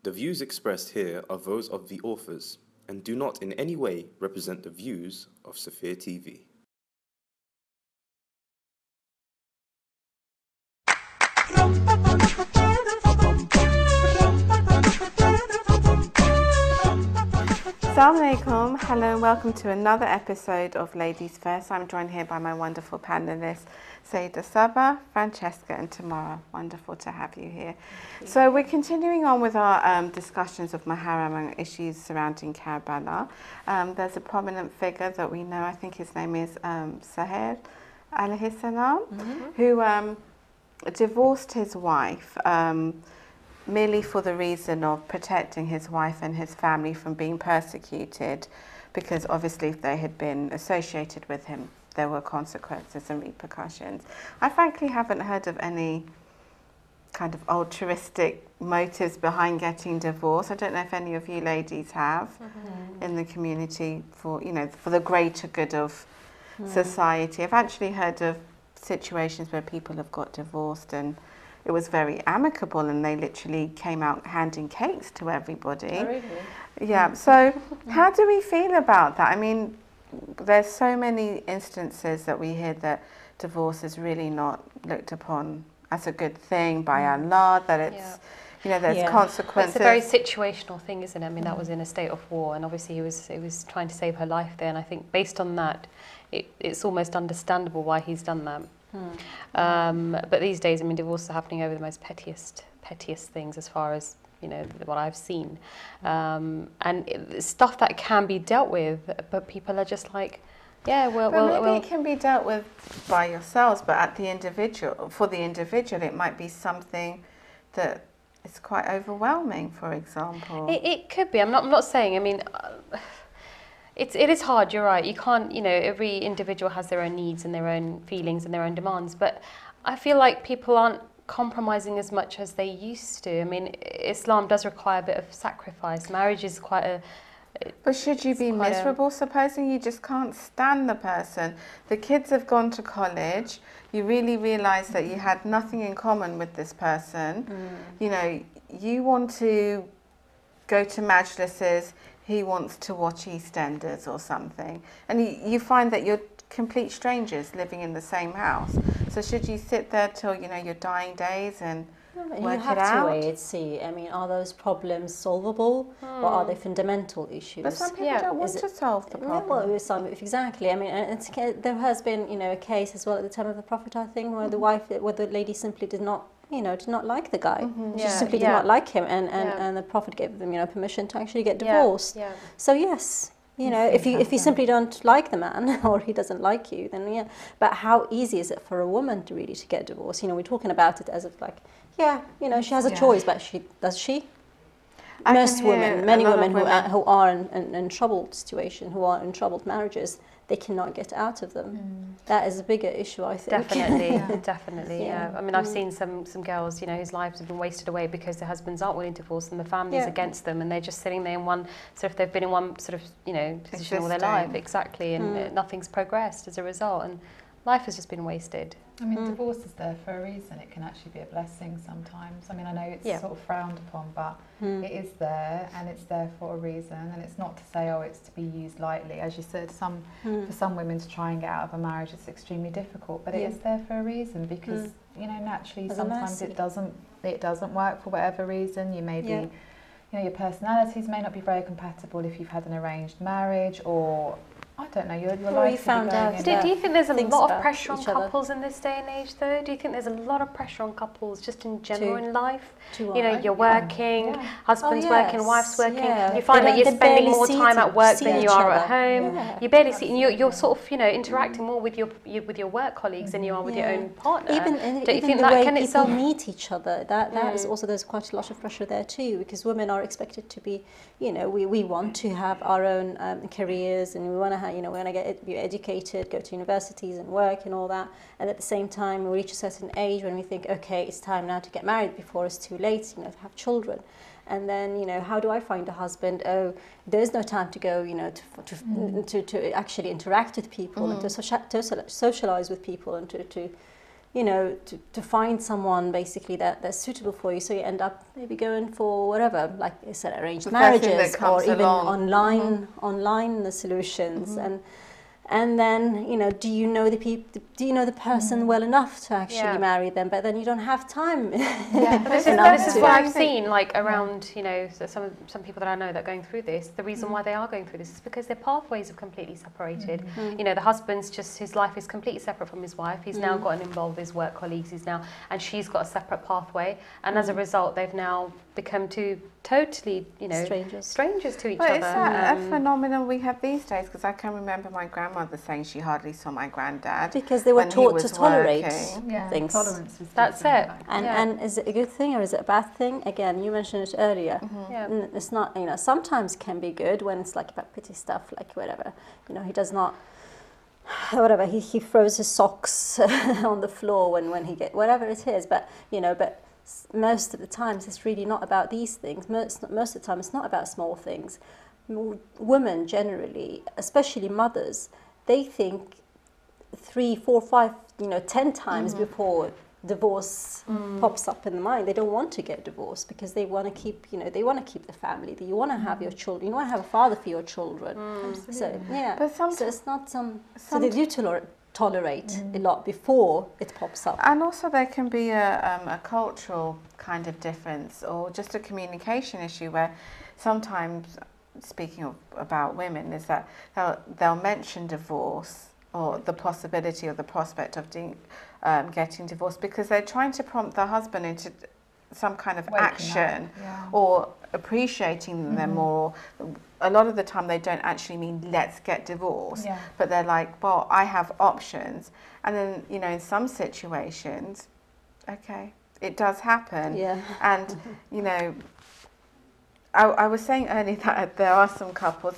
The views expressed here are those of the authors and do not in any way represent the views of Sophia TV. Assalamu alaikum, hello and welcome to another episode of Ladies First. I'm joined here by my wonderful panelists, Saida Saba, Francesca and Tamara. Wonderful to have you here. So we're continuing on with our discussions of Muharram and issues surrounding Karbala. There's a prominent figure that we know, I think his name is Sahir alayhi salam, who divorced his wife merely for the reason of protecting his wife and his family from being persecuted, because obviously if they had been associated with him, there were consequences and repercussions. I frankly haven't heard of any kind of altruistic motives behind getting divorced. I don't know if any of you ladies have in the community for, you know, for the greater good of society. I've actually heard of situations where people have got divorced and it was very amicable and they literally came out handing cakes to everybody. Oh, really? Yeah, so how do we feel about that? I mean, there's so many instances that we hear that divorce is really not looked upon as a good thing by Allah, that it's, you know, there's consequences. It's a very situational thing, isn't it? I mean, that was in a state of war and obviously he was trying to save her life there, and I think based on that, it's almost understandable why he's done that. But these days, I mean, divorces are happening over the most pettiest things, as far as, you know, what I've seen, and stuff that can be dealt with, but people are just like, yeah, maybe it can be dealt with by yourselves, but at the individual, for the individual, it might be something that is quite overwhelming. For example, it could be. I'm not saying. I mean. It is hard, you're right. You can't, you know, every individual has their own needs and their own feelings and their own demands. But I feel like people aren't compromising as much as they used to. I mean, Islam does require a bit of sacrifice. Marriage is quite a... But should you be miserable, supposing you just can't stand the person? The kids have gone to college. You really realise that you had nothing in common with this person. You know, you want to go to majlises. He wants to watch EastEnders or something. And you find that you're complete strangers living in the same house. So should you sit there till, you know, your dying days and work it out? You have to wait and see. I mean, are those problems solvable or are they fundamental issues? But some people don't want to solve the problem. Well, exactly. I mean, there has been, you know, a case as well at the time of the Prophet, I think, where the lady simply did not like the guy. She simply did not like him, and the Prophet gave them, you know, permission to actually get divorced. So yes, you know, if you simply don't like the man or he doesn't like you, then yeah. But how easy is it for a woman to really get divorced? You know, we're talking about it as if like, you know, she has a choice, but does she? Most women, many women who are in troubled situations, who are in troubled marriages, they cannot get out of them. That is a bigger issue, I think. Definitely, yeah. I mean, I've seen some girls, you know, whose lives have been wasted away because their husbands aren't willing to divorce and the family's against them, and they're just sitting there in one, sort of, they've been in one sort of, you know, position all their life, exactly, and nothing's progressed as a result, and life has just been wasted. I mean, divorce is there for a reason. It can actually be a blessing sometimes. I mean, I know it's sort of frowned upon, but it is there, and it's there for a reason. And it's not to say, oh, it's to be used lightly. As you said, for some women to try and get out of a marriage, it's extremely difficult. But it is there for a reason, because you know, naturally, sometimes it doesn't work for whatever reason. You may be, you know, your personalities may not be very compatible if you've had an arranged marriage, or I don't know, your life found out. Do you think there's a lot of pressure on couples in this day and age, though? Do you think there's a lot of pressure on couples just in general in life? You know, you're working, husband's working, wife's working. You find that you're spending more time at work than you are at home. You barely see, and you're sort of, you know, interacting more with your work colleagues than you are with your own partner. Don't you think that can itself meet each other? That is also, there's quite a lot of pressure there too, because women are expected to be, you know, we want to have our own careers, and we want to have, you know, we want to be educated, go to universities and work and all that, and at the same time we reach a certain age when we think, okay, it's time now to get married before it's too late, you know, to have children. And then, you know, how do I find a husband? Oh, there's no time to go, you know, to actually interact with people and to socialize with people, and to you know, to find someone basically that's suitable for you. So you end up maybe going for whatever, like I said, arranged marriages or even online solutions. And then, you know, do you know the person well enough to actually marry them? But then you don't have time. This is what I've seen, like around, you know, some people that I know that are going through this. The reason why they are going through this is because their pathways are completely separated. You know, the husband's his life is completely separate from his wife. He's now gotten involved with his work colleagues. And she's got a separate pathway. And as a result, they've now become two totally, you know, strangers to each other. Is that a phenomenon we have these days? Because I can remember my grandmother saying she hardly saw my granddad because they were taught to tolerate things. Tolerance was That's it. And is it a good thing or is it a bad thing? Again, you mentioned it earlier. It's not, you know, sometimes can be good when it's like about petty stuff, like whatever, you know, he does not, whatever, he throws his socks on the floor when he get whatever it is, but you know, but most of the times it's really not about these things. Most of the time it's not about small things. Women generally, especially mothers, they think 3, 4, 5, you know, 10 times before divorce pops up in the mind. They don't want to get divorced because they want to keep, you know, they want to keep the family. You want to have your children. You want to have a father for your children. So yeah, but so it's not so they do tolerate a lot before it pops up. And also there can be a cultural kind of difference or just a communication issue where sometimes, speaking about women, is that they'll mention divorce or the possibility or the prospect of getting divorced because they're trying to prompt the husband into some kind of action or appreciating them more. A lot of the time they don't actually mean let's get divorced, but they're like, well, I have options. And then, you know, in some situations, okay, it does happen. And, you know, I was saying earlier that there are some couples,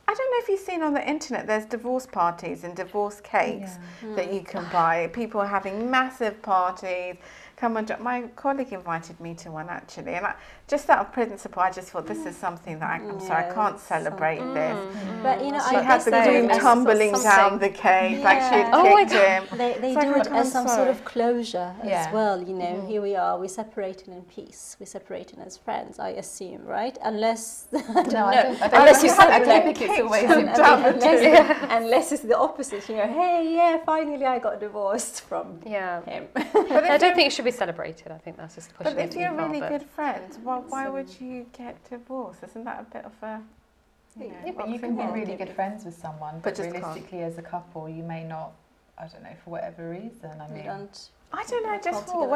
I don't know if you've seen on the internet, there's divorce parties and divorce cakes that you can buy. People are having massive parties. Come and my colleague invited me to one actually, and just out of principle, I just thought this is something that I'm sorry, I can't celebrate this. But you know, she had the groom tumbling down the cake like she had kicked him. They do it as some sort of closure as well. You know, here we are, we're separating in peace, we're separating as friends. I assume, right? Unless unless you celebrate, it's always unless it's the opposite. You know, hey, finally I got divorced from him. But I don't think it should be celebrated. I think that's just pushing it too far. But if you're really good friends, why would you get divorced? Isn't that a bit of a... but you can be really good friends with someone, but realistically as a couple you may not, I don't know, for whatever reason. I mean, I don't know, I just thought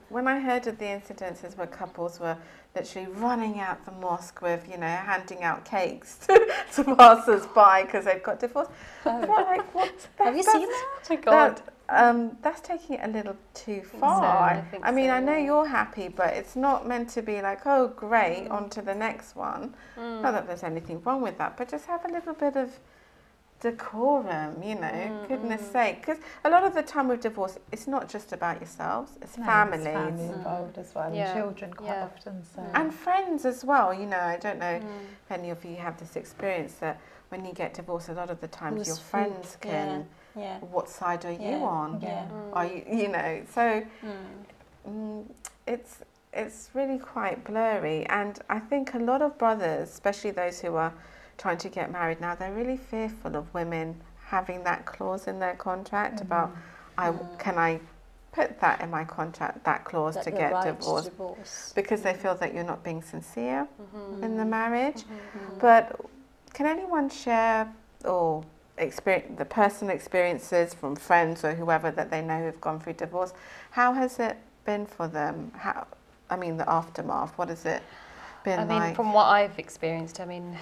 when I heard of the incidences where couples were literally running out the mosque with, you know, handing out cakes to passers-by because they've got divorced. I felt like, what? Have you seen that? Oh God. That's taking it a little too far. I mean, I know you're happy, but it's not meant to be like, oh, great, on to the next one. Not that there's anything wrong with that, but just have a little bit of decorum, you know, goodness sake. Because a lot of the time with divorce, it's not just about yourselves, it's families. There's family involved as well, and children quite often. So. And friends as well, you know, I don't know if any of you have this experience that when you get divorced, a lot of the times your friends can... what side are you on? Are you know? So it's really quite blurry, and I think a lot of brothers, especially those who are trying to get married now, they're really fearful of women having that clause in their contract about can I put that in my contract, that clause to get divorced, because they feel that you're not being sincere in the marriage. But can anyone share or the personal experiences from friends or whoever that they know who've gone through divorce? How has it been for them? The aftermath, what has it been like? I mean, from what I've experienced, I mean,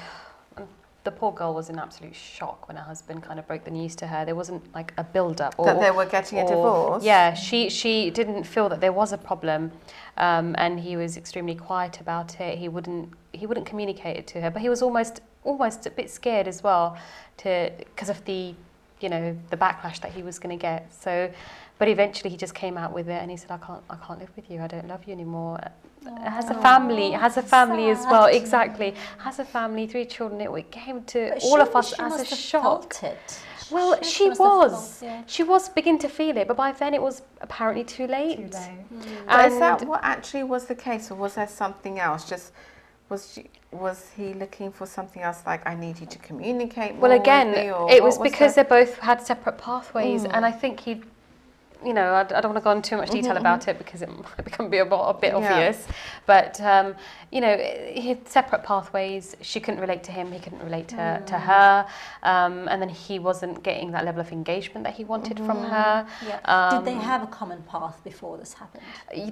the poor girl was in absolute shock when her husband kind of broke the news to her. There wasn't like a build-up. That they were getting a divorce? Yeah, she didn't feel that there was a problem, and he was extremely quiet about it. He wouldn't communicate it to her, but he was almost a bit scared as well, because of the you know, the backlash that he was going to get. So, but eventually he just came out with it and he said, I can't live with you. I don't love you anymore. Has a family, as well. Exactly. Has a family, 3 children. It came to all of us as a shock. Felt it. Well, she was. She was beginning to feel it, but by then it was apparently too late. But is that what actually was the case, or was there something else? Just was he looking for something else, like, I need you to communicate more? Well, again, with me, or it was because they both had separate pathways, and I think he, you know, I don't want to go into too much detail about it because it might become a bit obvious. But you know, he had separate pathways. She couldn't relate to him. He couldn't relate to her. And then he wasn't getting that level of engagement that he wanted from her. Yeah. Did they have a common path before this happened?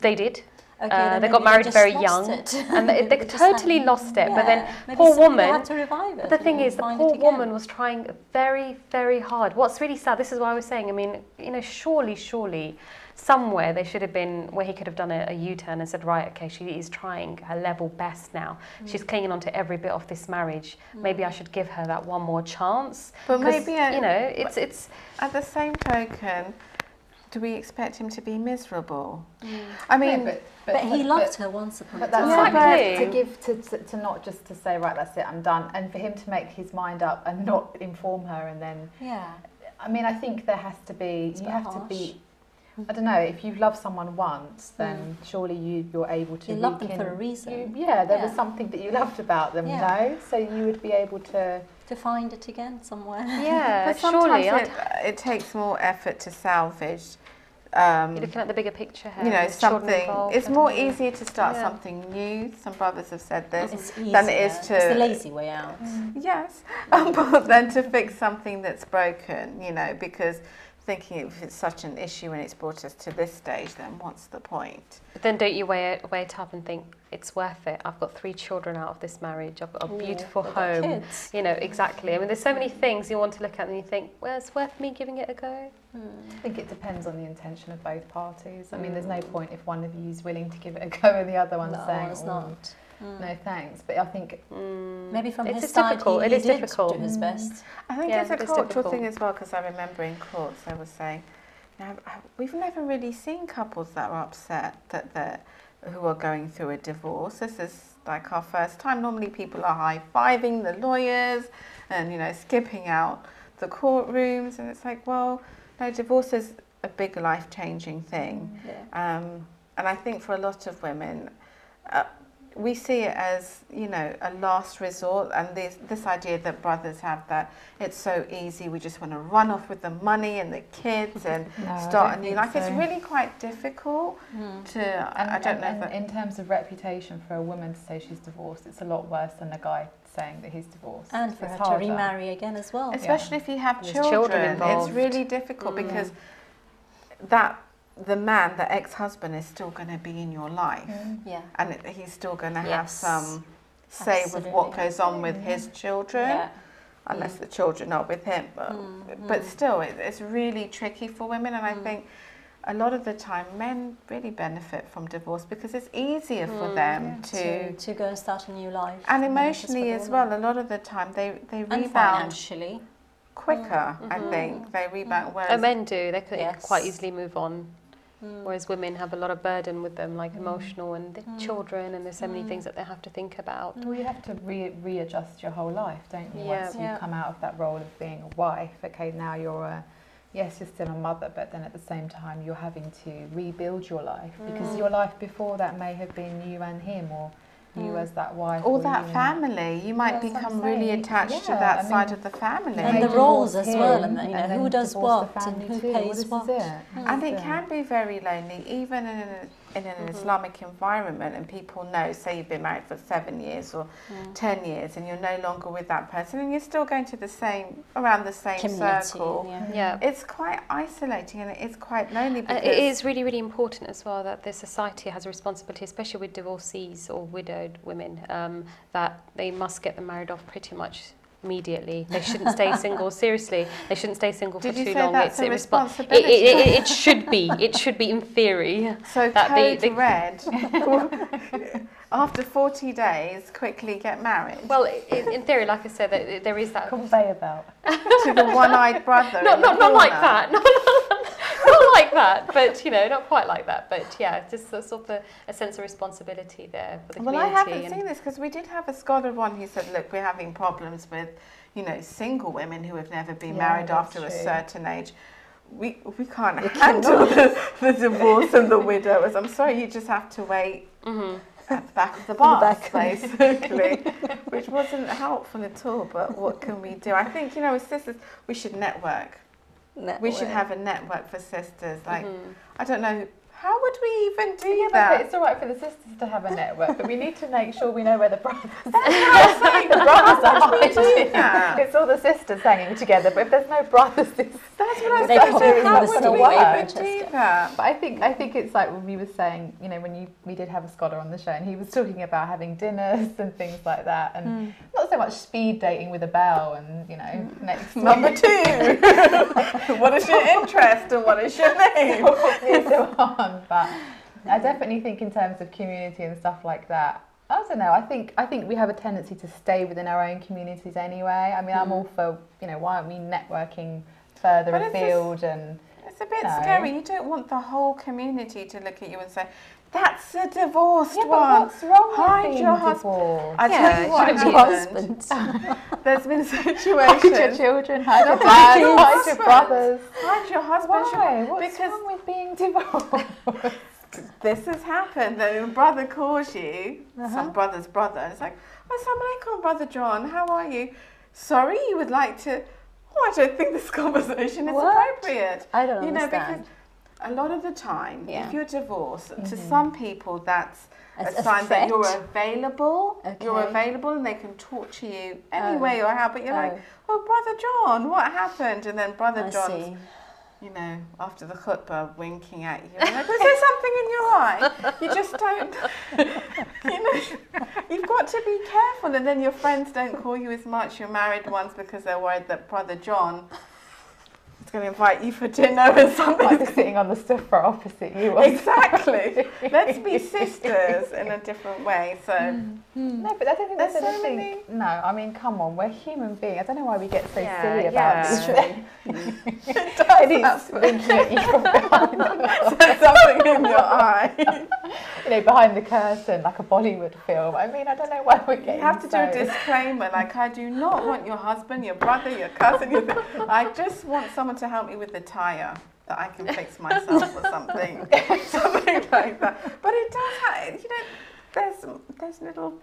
They did. Okay, they got married very young, and they totally lost it. But then, poor woman. Had to revive it, but the thing is, the poor woman was trying very, very hard. What's really sad, this is what I was saying. I mean, you know, surely, somewhere there should have been where he could have done a U-turn and said, right, okay, she is trying her level best now. She's clinging on to every bit of this marriage. Maybe I should give her that one more chance. But maybe, you know, it's at the same token, do we expect him to be miserable? I mean, but he loved her once upon a time. But that's to give to not just to say, right, that's it, I'm done, and for him to make his mind up and not inform her, and then I mean, I think there has to be I don't know, if you love someone once, then surely you're able to. You love them for a reason. There was something that you loved about them, no? So you would be able to find it again somewhere. Yeah, but sometimes it takes more effort to salvage. You're looking at the bigger picture here. You know, something. It's more easier to start something new. Some brothers have said this than it is to. It's the lazy way out. Yes, but then to fix something that's broken. You know, because thinking if it's such an issue and it's brought us to this stage, then what's the point? But then don't you weigh it up and think it's worth it? I've got 3 children out of this marriage. I've got a beautiful home. Kids. You know, exactly. I mean, there's so many things you want to look at and you think, well, it's worth me giving it a go. I think it depends on the intention of both parties. I mean, there's no point if one of you is willing to give it a go and the other one's saying, not. No thanks. But I think maybe from his side, he did do his best. I think it's a cultural thing as well, because I remember in courts they were saying, we've never really seen couples that are upset who are going through a divorce. This is like our first time. Normally people are high-fiving the lawyers and, you know, skipping out the courtrooms, and it's like, well, no, divorce is a big life-changing thing. And I think for a lot of women, we see it as, you know, a last resort, and this idea that brothers have, that it's so easy, we just want to run off with the money and the kids and start a new life. It's really quite difficult to, I don't know. And in terms of reputation, for a woman to say she's divorced, it's a lot worse than a guy saying that he's divorced. And for her to remarry again as well. Especially if you have children involved. It's really difficult because the man, the ex-husband, is still going to be in your life, and he's still going to have some say with what goes on with his children, unless the children are with him. But still, it's really tricky for women, and I think a lot of the time men really benefit from divorce because it's easier for them to go and start a new life, and emotionally as well. A lot of the time they rebound financially quicker. I think they rebound. Whereas men do. They could quite easily move on. Whereas women have a lot of burden with them, like emotional and the children, and there's so many things that they have to think about. Well, you have to readjust your whole life, don't you? Once you come out of that role of being a wife, okay, now you're you're still a mother, but then at the same time you're having to rebuild your life, because your life before that may have been you and him, or you as that wife, or that family. You might become really attached to that side of the family, and the roles as well, and you know, who does what and who pays what. And it can be very lonely, even in an Islamic environment, and people know, say you've been married for 7 years or 10 years, and you're no longer with that person, and you're still going to around the same community, circle. It's quite isolating, and it is quite lonely. Because it is really, really important as well that the society has a responsibility, especially with divorcees or widowed women, that they must get them married off pretty much immediately. They shouldn't stay single. Seriously, they shouldn't stay single for too long. Did you say that's a responsibility? It should be. It should be in theory. So code red. After 40 days, quickly get married. Well, in theory, like I said, there is that conveyor belt to the one-eyed brother. Not like that. Not like that. But not quite like that. But yeah, just sort of a sense of responsibility there for the community. Well, I haven't seen this because we did have a scholar one who said, look, we're having problems with, single women who have never been married after a certain age. We can't handle the divorce and the widowers. I'm sorry, you just have to wait. At the back of the bus, basically, which wasn't helpful at all. But what can we do? I think, as sisters, we should network. We should have a network for sisters. Like, I don't know, how would we even do that? But it's all right for the sisters to have a network, but we need to make sure we know where the brothers are. That's what I'm saying. The brothers are It's all the sisters hanging together, but if there's no brothers, that's what I'm saying. How would we even do that? But I think it's like when we were saying, when we did have a scholar on the show, and he was talking about having dinners and things like that, and not so much speed dating with a bell, and next number 2. What is your interest and what is your name? But I definitely think in terms of community and stuff like that, I don't know, I think we have a tendency to stay within our own communities anyway. I mean, I'm all for, why aren't we networking further afield? It's a bit scary. You don't want the whole community to look at you and say, that's a divorced one. What's wrong Hide with your husband? I tell you what happened. There's been situations. Hide your children, hide your dads, hide your brothers. Hide your husband. Why? What's wrong with being divorced? This has happened. That your brother calls you, some brother's brother, and it's like, Assalamu alaikum, Brother John, how are you? Sorry, you would like to... I don't think this conversation is appropriate. I don't understand. Because a lot of the time, if you're divorced, to some people that's a sign that you're available. Okay. You're available and they can talk to you anyway or how. But you're like, Brother John, what happened? And then Brother John's, after the khutbah, winking at you. Like, is there something in your eye? You just don't, you've got to be careful. And then your friends don't call you as much, your married ones, because they're worried that Brother John is going to invite you for dinner and something. Like sitting on the sofa opposite you. Exactly. Let's be sisters in a different way. So no, but I don't think there's anything. No, I mean, come on, we're human beings. I don't know why we get so silly about this. It is winking at you from behind. There's something in your eye. Behind the curtain, like a Bollywood film. I mean, I don't know why we're getting. You have to do a disclaimer, like, I do not want your husband, your brother, your cousin. I just want someone to help me with the tyre that I can fix myself or something like that. But it does have, there's little,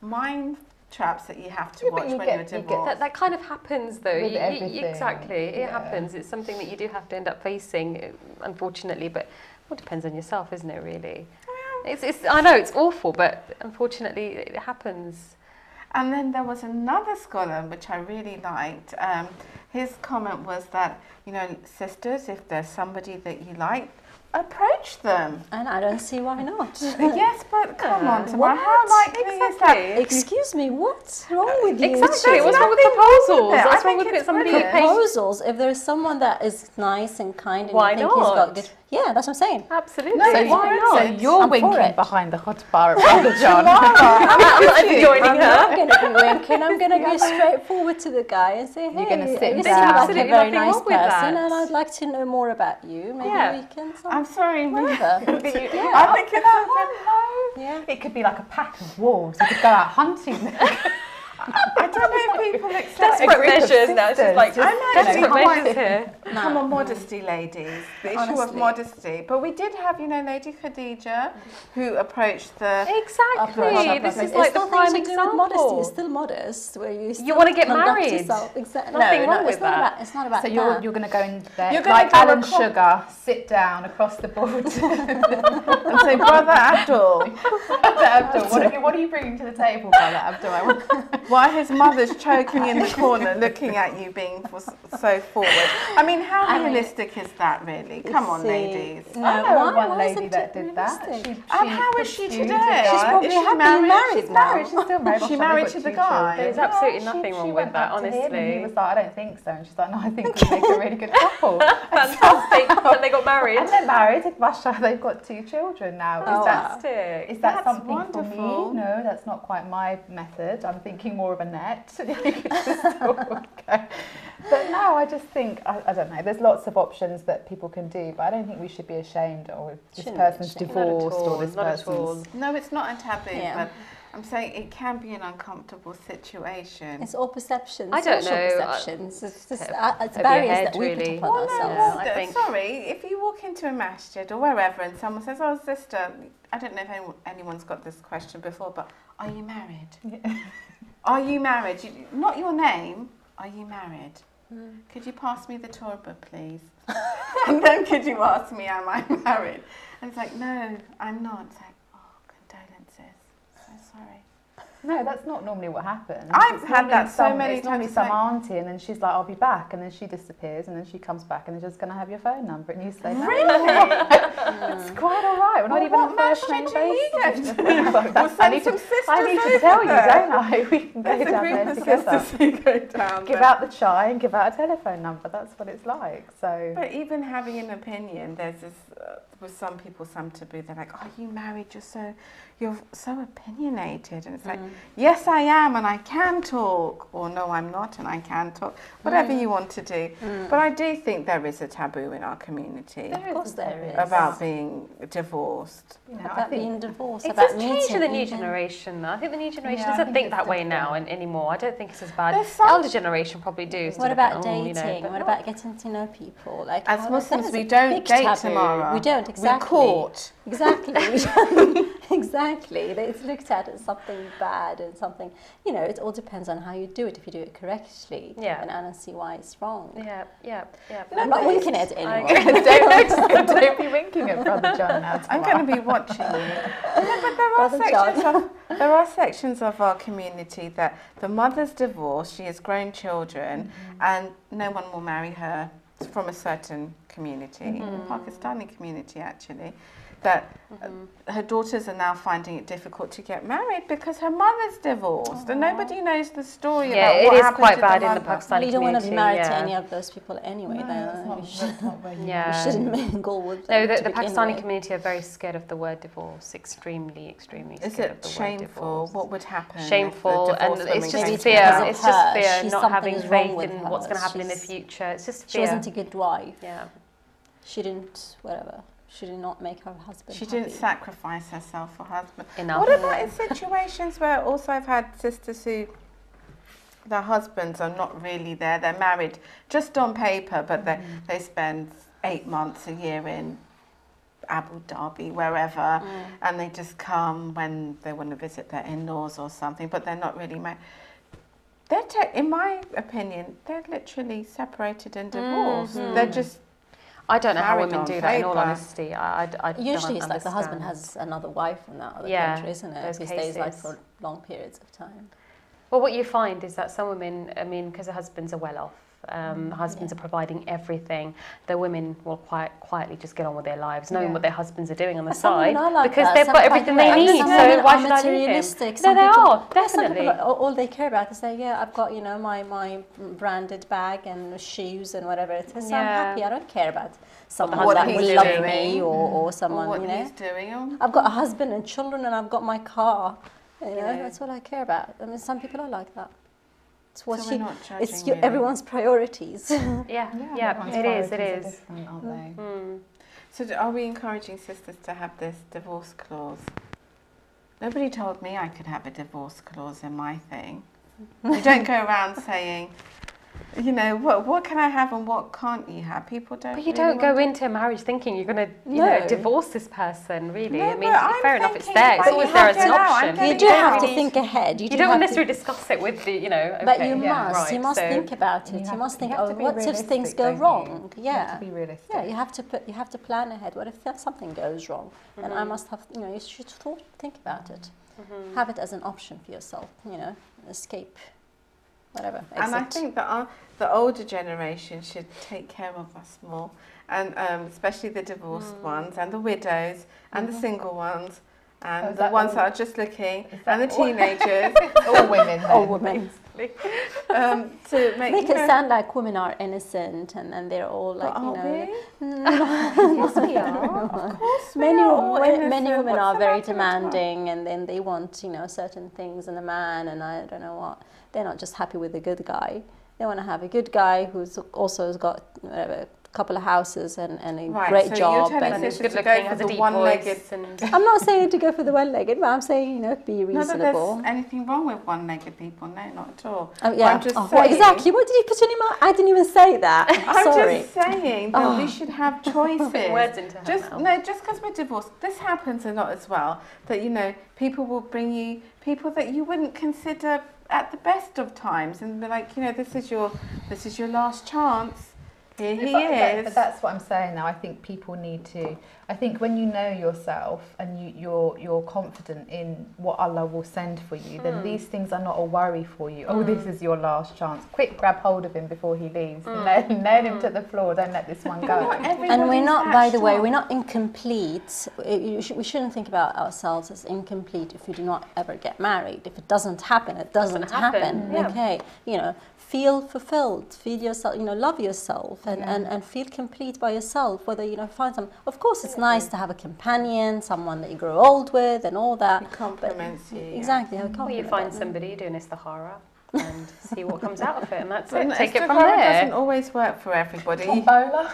mind traps that you have to watch when you're divorced. That kind of happens though. Exactly, it happens. It's something that you do have to end up facing, unfortunately. But it depends on yourself, isn't it? Really. I know it's awful, but unfortunately it happens. And then there was another scholar which I really liked. His comment was that, sisters, if there's somebody that you like, approach them. And I don't see why not. Yes, but come on, Tamara, how likely is that? Excuse me, what's wrong with you? Exactly, what's wrong with proposals? What's wrong with somebody who pays? Proposals, if there's someone that is nice and kind and why you think not? he's got good... Yeah, that's what I'm saying. Absolutely. No, so why not? So you're winking behind the khutbah at Brother John. I'm joining I'm her. not going to be winking. I'm going to go straight forward to the guy and say, hey, you're going to sit you down. seem like a very nice person and I'd like to know more about you. Maybe we can... I'm sorry, whatever. I think it's Yeah. It could be like a pack of wolves. You could go out hunting them. I don't know if people accept Desperate measures now. It's just like desperate measures here. Come on, modesty, ladies. The issue of modesty. But we did have, Lady Khadija, who approached the... Exactly. This is like the prime example. Modesty. It's still modest, where you want to get married. Exactly. Nothing wrong with that. It's not about so that. you're going to go in there, you're like Alan Sugar, sit down across the board and say, Brother Abdul. Brother Abdul, what are you bringing to the table, Brother Abdul? while his mother's choking in the corner, looking at you being so forward. I mean, how realistic is that, really? Come on, ladies. No, I know one lady that did that. And how is she today? She's probably happily married She's now. married. She's still married. She married to the guy. There's absolutely nothing wrong with that, honestly. And he was like, I don't think so. And she's like, no, I think we make a really good couple. Fantastic. And they got married. And they're married. Masha, they've got 2 children now. Fantastic. Is that That's something wonderful. for me? No, that's not quite my method. I'm thinking more of a net. You could just talk. But no, I just think, I don't know, there's lots of options that people can do, but I don't think we should be ashamed or if this person's divorced or this person's... No, it's not a taboo, but I'm saying it can be an uncomfortable situation. It's all perceptions. I don't know. Perceptions. It's just it's barriers that we put upon ourselves. I think. Sorry, if you walk into a masjid or wherever and someone says, "Oh, sister," I don't know if anyone's got this question before, but are you married? Yeah. Are you married? Not your name. Are you married? Could you pass me the turban, please? And then could you ask me, am I married? And it's like, no, I'm not. It's like, oh, condolences. So sorry. No, that's not normally what happens. I've had that so many times. It's normally some auntie, and then she's like, I'll be back, and then she disappears, and then she comes back, and they're just going to have your phone number, and you say, no. Really? It's quite all right. We're not even on first name basis. I need to tell you, don't I? We can go down there together. Give out the chai and give out a telephone number. That's what it's like. So. But even having an opinion, there's this, with some people, some taboo. They're like, "Are you married? You're so opinionated," and it's like, "Yes, I am, and I can talk," or "No, I'm not, and I can talk." Whatever you want to do. But I do think there is a taboo in our community. Of course, there is about being divorced. About being divorced. It's about just changed to the new generation, though. I think the new generation doesn't think that way now anymore. I don't think it's as bad. The elder generation probably do. What about dating? What about getting to know people? Like, as Muslims, we don't date tomorrow. We don't, exactly. We court. Exactly. Exactly. It's looked at as something bad and something, it all depends on how you do it. If you do it correctly, and I don't see why it's wrong. Yeah. I'm not winking at anyone. Don't be winking at Brother John now. I'm going to be watching you. No, but there are sections of our community that the mother's divorced, she has grown children, and no one will marry her from a certain community, Pakistani community actually, that her daughters are now finding it difficult to get married because her mother's divorced, and nobody knows the story about what happened to the mother. Yeah, it is quite bad in the Pakistani community. You don't want to be married to any of those people anyway. No, you shouldn't mingle with them. No, the Pakistani community are very scared of the word divorce. Extremely scared of the word divorce. Is it shameful? What would happen? Shameful, and it's just fear. It's just fear, not having faith in what's going to happen in the future. It's just fear. She wasn't a good wife. Yeah. She didn't, She did not make her husband She didn't sacrifice herself for husband. Enough. What about in situations where also I've had sisters who their husbands are not really there. They're married just on paper, but they spend 8 months, a year in Abu Dhabi, wherever, and they just come when they want to visit their in-laws or something, but they're not really married. In my opinion, they're literally separated and divorced. They're just I don't know how women do that, in all honesty. I Usually don't it's like the husband has another wife in that other country, isn't it? He stays like for long periods of time. Well, what you find is that some women, I mean, because the husbands are well off, husbands are providing everything, the women will quietly just get on with their lives, knowing what their husbands are doing on the side, because they've got everything they need, so why should I leave him? No, they are, definitely. All they care about is say, I've got, my branded bag and shoes and whatever it is, so I'm happy, I don't care about someone that will love me or someone, what he's doing. I've got a husband and children and I've got my car, that's all I care about. I mean, some people are like that. It's what it's everyone's priorities. It is. Aren't they? So are we encouraging sisters to have this divorce clause? Nobody told me I could have a divorce clause in my thing. You don't go around saying, what can I have and what can't you have? People don't. But you don't go into a marriage thinking you're going to, divorce this person. Really, no, I mean, fair enough, it's there. It's always there as an option. You do have to think ahead. You don't necessarily discuss it with the, But you must. You must think about it. You must think, what if things go wrong? You have to be realistic. Yeah, you have to plan ahead. What if something goes wrong? And I must have, you should think about it. Have it as an option for yourself, you know, escape, whatever. Exit. And I think that the older generation should take care of us more, and especially the divorced ones, and the widows, and the single ones, and the ones that are just looking, and the teenagers. All women. All women. To make it sound like women are innocent and they're all like, you know. Yes, we are. Of course, many women are very demanding, and then they want, you know, certain things in a man, and I don't know what. They're not just happy with a good guy. They want to have a good guy who's also has got whatever, couple of houses and a great job. You're telling and good looking, has a deep one-legged. I'm not saying to go for the one-legged, but I'm saying, you know, be reasonable. Not that there's anything wrong with one-legged people, no, not at all. Oh, yeah. I'm just saying, what exactly? What did you put in your mouth? I didn't even say that. I'm Sorry. just saying that we should have choices. Words into her mouth. No, just because we're divorced, this happens a lot as well. That, you know, people will bring you people that you wouldn't consider at the best of times, and be like, you know, this is your last chance. Here he is. But that's what I'm saying now. I think people need to. I think when you know yourself and you're confident in what Allah will send for you, then these things are not a worry for you. Oh, this is your last chance. Quick, grab hold of him before he leaves. Nail him to the floor. Don't let this one go. And we're not, by the way, we're not incomplete. We shouldn't think about ourselves as incomplete if we do not ever get married. If it doesn't happen, it doesn't happen. Yeah. Okay, you know, feel fulfilled, feel yourself, you know, love yourself, and feel complete by yourself. Whether, you know, find some. Of course, it's nice to have a companion, someone that you grow old with, and all that. He compliments you. Exactly. Or you find somebody doing istihara and see what comes out of it, and that's But it. Take it from istihara there. doesn't always work for everybody. Tombola.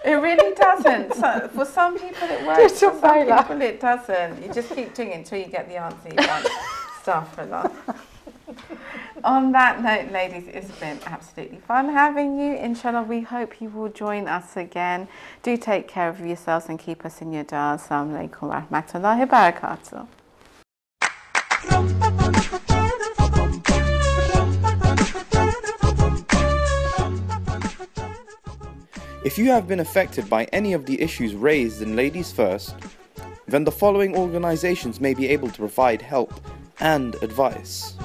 It really doesn't. So, for some people it works, for some people it doesn't. You just keep doing it until you get the answer you want. Astaghfirullah. On that note, ladies, it's been absolutely fun having you. Inshallah, we hope you will join us again. Do take care of yourselves and keep us in your dua. Assalamu alaikum wa rahmatullahi wa barakatuh. If you have been affected by any of the issues raised in Ladies First, then the following organizations may be able to provide help and advice.